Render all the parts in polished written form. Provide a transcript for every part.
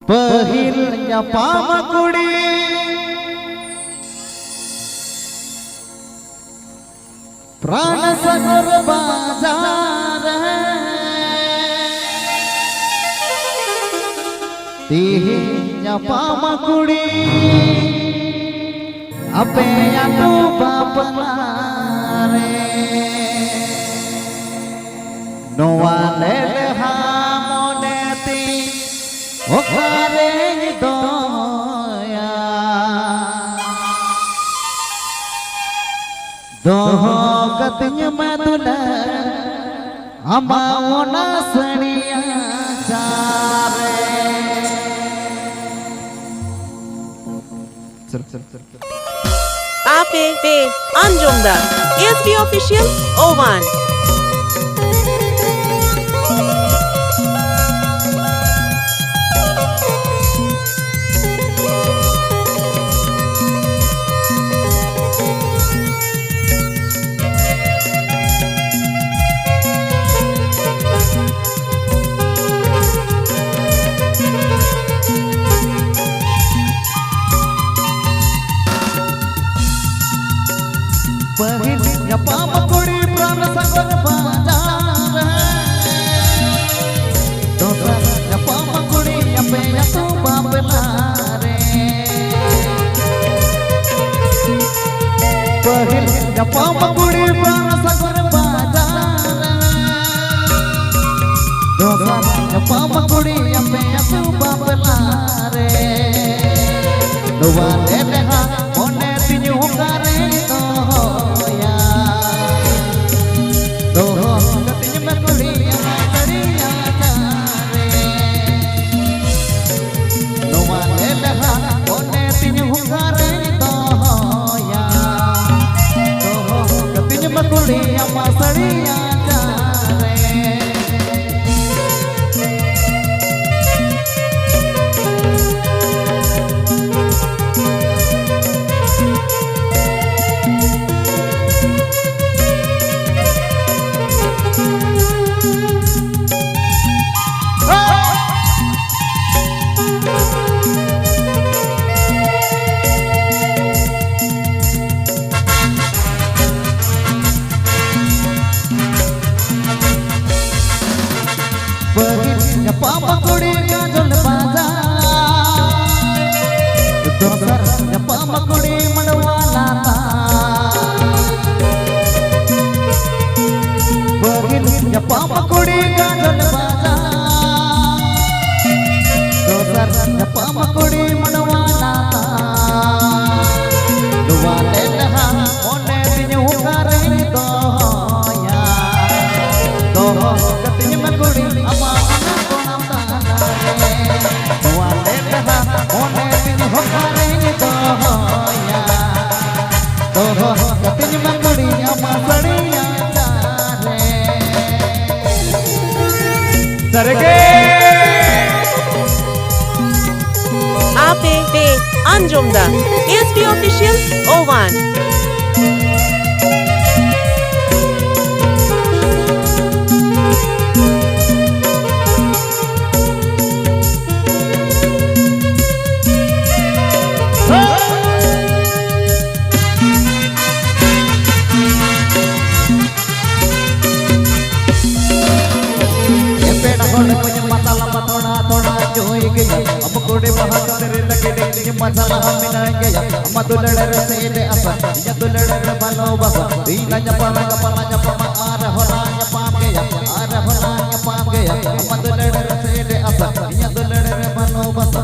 पहिल nyapam kudi प्राण सागर बाजार है तिही nyapam kudi ape aku bapalare noale hamoneti okare doya doho katanya madula amaona saniya chare Ape Be Anjumda ASB Official Oman पहिल nyapam kudi प्राण सागर बाजार दोसर nyapam kudi ape aku bapalare पहिल nyapam kudi प्राण सागर बाजार दोसर nyapam kudi ape aku bapalare nuwale leha one tinyu kare nyapam kudi kajol bazar dosar nyapam kudi madwalata पहिल nyapam kudi kajol bazar dosar nyapam kudi madwalata duwale leha one tinyu kare doya doho katinya kudi ama Ape Be Anjumda ASB Official Oman अब कोड़े बहार तेरे लगे देखिए मसाला हमें न गया हम तो लड़ रहे से ले अपन ये तो लड़ रहे बालों बसा दीना जपाना आ रहा गया हम तो लड़ रहे से ले अपन ये तो लड़ रहे बालों बसा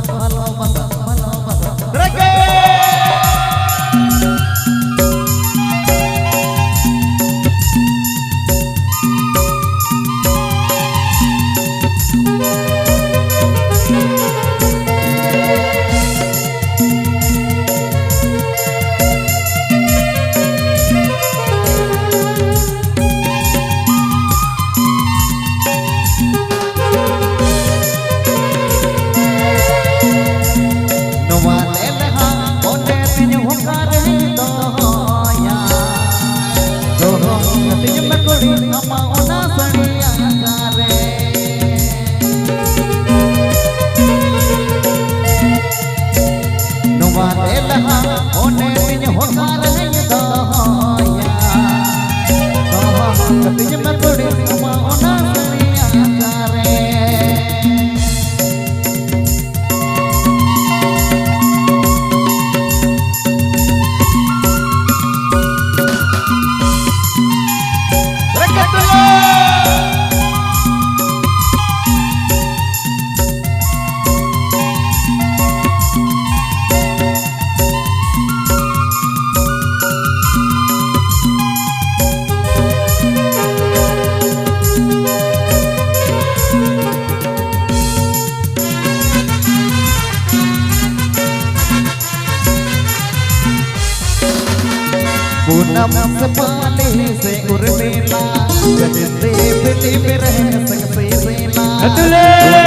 पूनम से पानी से उर्मिला कहते फिल्म में रह सकते सेला पूनम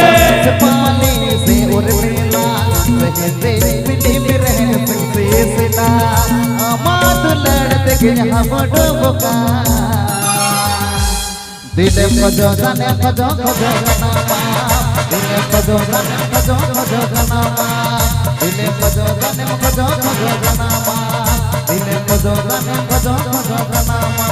से पानी से उर्मिला कहते फिल्म में रह सकते सेला आमाद लड़ते के हम डुबका दिल को जो जाने को जो गनामा दिल को जो जाने को जो गनामा दिल को जो जाने को जो गनामा दिल को जो जाने को जो गनामा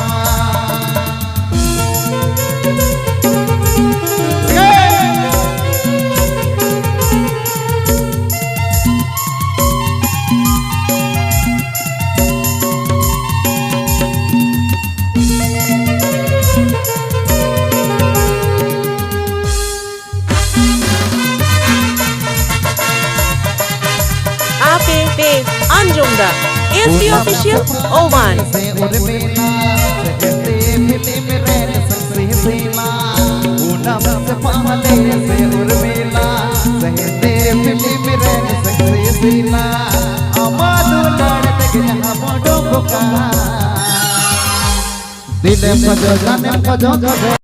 Anjum Da SB Official O1 से उर्मिला कहते फिल्म में रह सकते सेला पूनम से पानी से उर्मिला कहते फिल्म में रह सकते सेला आमाद लड़ते के हम डुबका दिल को जो जाने को जो